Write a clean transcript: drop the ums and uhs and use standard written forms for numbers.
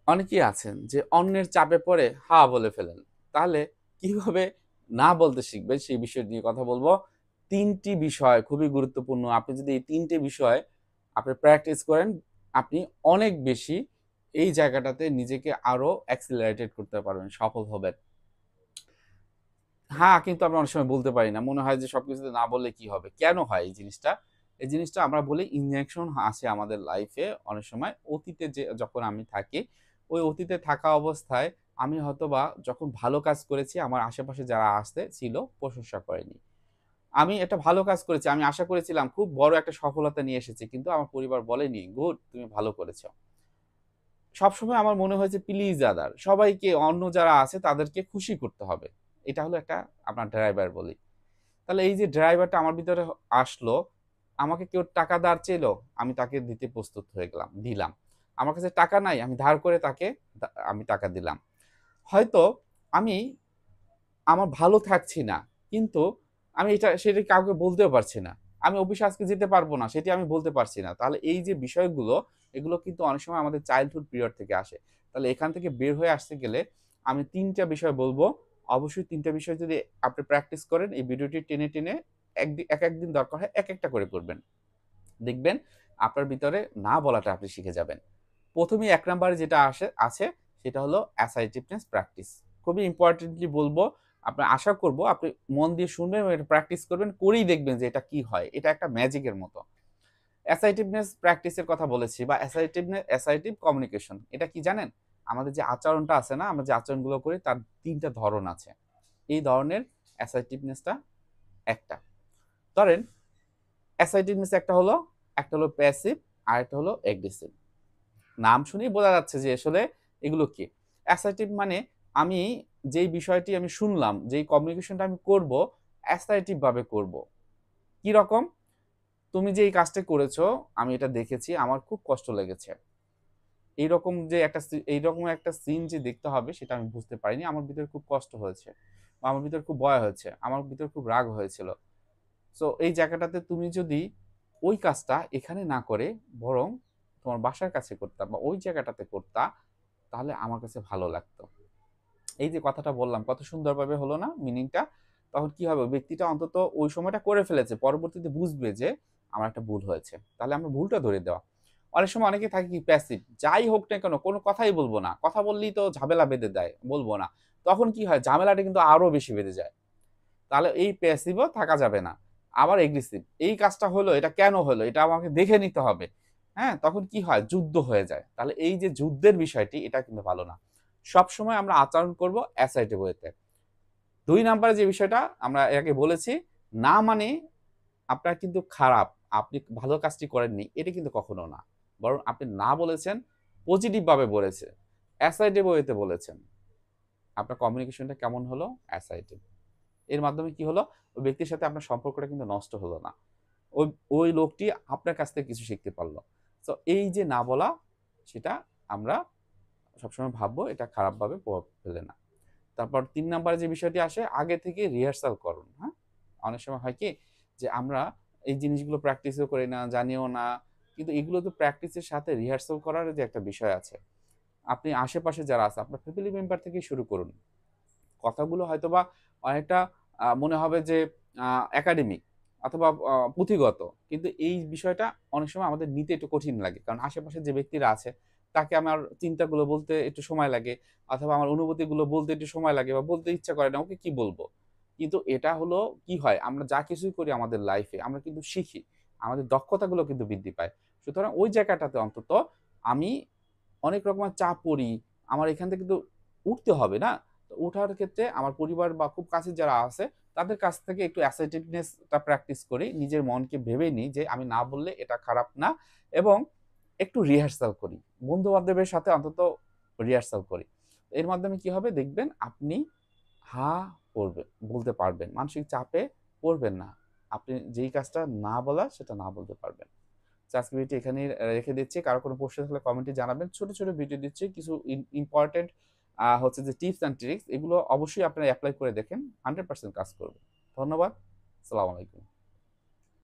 অনেকেই আছেন যে অন্যের চাপে পড়ে হা বলে ফেলেন। তাহলে কিভাবে না বলতে শিখবেন সেই বিষয় নিয়ে কথা বলবো। ৩ টি বিষয় খুবই গুরুত্বপূর্ণ। আপনি যদি এই ৩ টে বিষয় আপনি প্র্যাকটিস করেন, আপনি অনেক বেশি এই জায়গাটাতে নিজেকে আরো accelerated করতে পারবেন, সফল হবেন। হ্যাঁ, কিন্তু আমরা অনেক সময় বলতে পারি না। মনে হয় যে সবকিছুতে না বললে কি হবে? কেন হয় এই জিনিসটা? এই জিনিসটা আমরা বলি ইনজেকশন আসে আমাদের লাইফে অনেক সময়। অতীতে যে যখন আমি থাকি, ওই অতীতে থাকা অবস্থায় আমি হয়তোবা যখন ভালো কাজ করেছি আমার আশেপাশে যারা আসতে ছিল প্রশংসা করেনি। আমি একটা ভালো কাজ করেছি। আমি আশা করেছিলাম খুব বড় একটা সফলতা নিয়ে এসেছি। কিন্তু আমার পরিবার বলেনি, "গুড তুমি ভালো করেছ।" সবসময় আমার মনে হয়েছে প্লিজ আদার। সবাইকে অন্য যারা আছে তাদেরকে খুশি করতে হবে। এটা হলো একটা আপনার ড্রাইভার বলি। তাহলে এই যে ড্রাইভারটা আমার ভিতরে আসলো, আমাকে কেউ টাকা ধার চাইলো, আমি তাকে দিতে প্রস্তুত হয়ে গেলাম, দিলাম। আমার কাছে টাকা নাই, আমি ধার করে তাকে আমি টাকা দিলাম। হয়তো আমি আমার ভালো থাকছি না। কিন্তু আমি সেটা কাউকে বলতেও পারছি না। আমি অফিসে আজকে যেতে পারব না, সেটি আমি বলতে পারছি না। তাহলে এই যে বিষয়গুলো, এগুলো কিন্তু অনেক সময় আমাদের চাইল্ডহুড পিরিয়ড থেকে আসে। তাহলে এখান থেকে বের হয়ে আসতে গেলে আমি ৩ টা বিষয় বলব। অবশ্যই ৩ টা বিষয় যদি আপনি প্র্যাকটিস করেন, এই ভিডিওটি টেনে একেক দিন দরকার হয় একেকটা করে করবেন। দেখবেন আপনার ভিতরে না বলাটা আপনি শিখে যাবেন। ১ম এই ১ নাম্বারে যেটা আছে সেটা হলো assertiveness প্র্যাকটিস। খুবই ইম্পোর্টেন্টলি বলবো, আপনার আশা করব আপনি মন দিয়ে শুনবেন এবং এটা প্র্যাকটিস করবেন, করেই দেখবেন যে এটা কি হয়। এটা একটা ম্যাজিকের মতো। assertiveness প্র্যাকটিসের কথা বলেছি বা assertive কমিউনিকেশন। এটা কি জানেন? আমাদের যে আচরণটা আছে না, আমরা যে আচরণগুলো করি তার ৩ টা ধরন আছে। এই ধরনের assertiveness টা একটা। ধরেন assertiveness একটা হলো প্যাসিভ, আরেকটা হলো অ্যাগ্রেসিভ। নাম শুনেই বোঝা যাচ্ছে যে আসলে এগুলো কি। অ্যাসার্টিভ মানে আমি যেই বিষয়টি আমি শুনলাম, যেই কমিউনিকেশনটা আমি করব, অ্যাসার্টিভ ভাবে করব। কি রকম? তুমি যে এই কাজটা করেছো, আমি এটা দেখেছি, আমার খুব কষ্ট লেগেছে। এইরকম একটা সিন যে দেখতে হবে সেটা আমি বুঝতে পারিনি। আমার ভিতরে খুব কষ্ট হয়েছে। বা আমার ভিতরে খুব ভয় হয়েছে। আমার ভিতরে খুব রাগ হয়েছিল। সো এই জায়গাটাতে তুমি যদি ওই কাজটা এখানে না করে বরং তোমার বাসার কাছে করতা বা ওই জায়গাটাতে করতা, তাহলে আমার কাছে ভালো লাগতো। এই যে কথাটা বললাম কত সুন্দরভাবে হলো না মিনিংটা? তখন কি হবে? ওই ব্যক্তিটা অন্তত ওই সময়টা করে ফেলেছে। পরবর্তীতে বুঝবে যে আমার একটা ভুল হয়েছে। তাহলে আমরা ভুলটা ধরিয়ে দেওয়া। অনেক সময় অনেকে থাকে কি প্যাসিভ। যাই হোক না কেন কোনো কথাই বলব না। কথা বললেই তো ঝামেলা বেঁধে দেয়। বলব না। তখন কি হয়? ঝামেলাটা কিন্তু আরো বেশি বেড়ে যায়। তাহলে এই প্যাসিভও থাকা যাবে না। আবার এগ্রেসিভ। এই কাজটা হলো, এটা কেন হলো? এটা আমাকে দেখে নিতে হবে। হ্যাঁ? তখন কি হয়? যুদ্ধ হয়ে যায়। তাহলে এই যে যুদ্ধের বিষয়টি এটা কিন্তু ভালো না। সবসময় আমরা আচরণ করব অ্যাসার্টিভ ওয়েতে। ২ নাম্বারে যে বিষয়টা আমরা এর আগে বলেছি, না মানে আপনার কিন্তু খারাপ, আপনি ভালো কাজটি করেননি, এটা কিন্তু কখনো না। বরং আপনি না বলেছেন, পজিটিভ ভাবে বলেছেন। অ্যাসার্টিভ ওয়েতে বলেছেন। আপনার কমিউনিকেশনটা কেমন হলো? অ্যাসার্টিভ। এর মাধ্যমে কি হলো? ওই ব্যক্তির সাথে আপনার সম্পর্কটা কিন্তু নষ্ট হলো না। ওই ওই লোকটি আপনার কাছ থেকে কিছু শিখতে পারল। সো এই যে না বলা, সেটা আমরা সবসময় ভাববো এটা খারাপভাবে প্রভাব ফেলে না। তারপর ৩ নাম্বারে যে বিষয়টি আসে, আগে থেকে রিহার্সাল করুন, হ্যাঁ? অনেক সময় হয় কি? যে আমরা এই জিনিসগুলো প্র্যাকটিসও করি না, জানিও না। কিন্তু এগুলো তো প্র্যাকটিসের সাথে রিহার্সাল করার যে একটা বিষয় আছে। আপনি আশেপাশে যারা আছে, আপনার ফ্যামিলি মেম্বার থেকেই শুরু করুন। কথাগুলো হয়তোবা অনেকটা মনে হবে যে একাডেমিক অথবা পুঁথিগত। কিন্তু এই বিষয়টা অনেক সময় আমাদের নিতে একটু কঠিন লাগে। কারণ আশেপাশে যে ব্যক্তিরা আছে, তাকে আমার চিন্তাগুলো বলতে একটু সময় লাগে অথবা আমার অনুভূতিগুলো বলতে একটু সময় লাগে বা বলতে ইচ্ছা করে না, ওকে কি বলব? কিন্তু এটা হলো কি হয়, আমরা যা কিছুই করি আমাদের লাইফে আমরা কিন্তু শিখি। আমাদের দক্ষতাগুলো কিন্তু বৃদ্ধি পায়। সুতরাং ওই জায়গাটাতে অন্তত আমি অনেক রকমের চাপ পড়ি। আমার এখান থেকে তো উঠতে হবে না? তো উঠার ক্ষেত্রে আমার পরিবার বা খুব কাছের যারা আছে, তাদের কাছ থেকে একটু assertiveness টা প্র্যাকটিস করি। নিজের মনকে ভেবে নিই যে আমি না বললে এটা খারাপ না এবং একটু রিহার্সাল করি। বন্ধু-বান্ধবের সাথে অন্তত রিহার্সাল করি। এর মাধ্যমে কি হবে? দেখবেন আপনি হা বলতে পারবেন। মানসিক চাপে পড়বেন না। আপনি যেই কাজটা না বলার সেটা না বলতে পারবেন। তো আজকের ভিডিওটি এখানেই রেখে দিচ্ছি। কারো কোনো প্রশ্ন থাকলে কমেন্টে জানাবেন। ছোট, ছোট ভিডিও দিচ্ছি। কিছু ইম্পোর্টেন্ট হচ্ছে যে টিপস অ্যান্ড ট্রিকস, এগুলো অবশ্যই আপনারা এপ্লাই করে দেখেন। 100% কাজ করবে। ধন্যবাদ। আসসালামু আলাইকুম।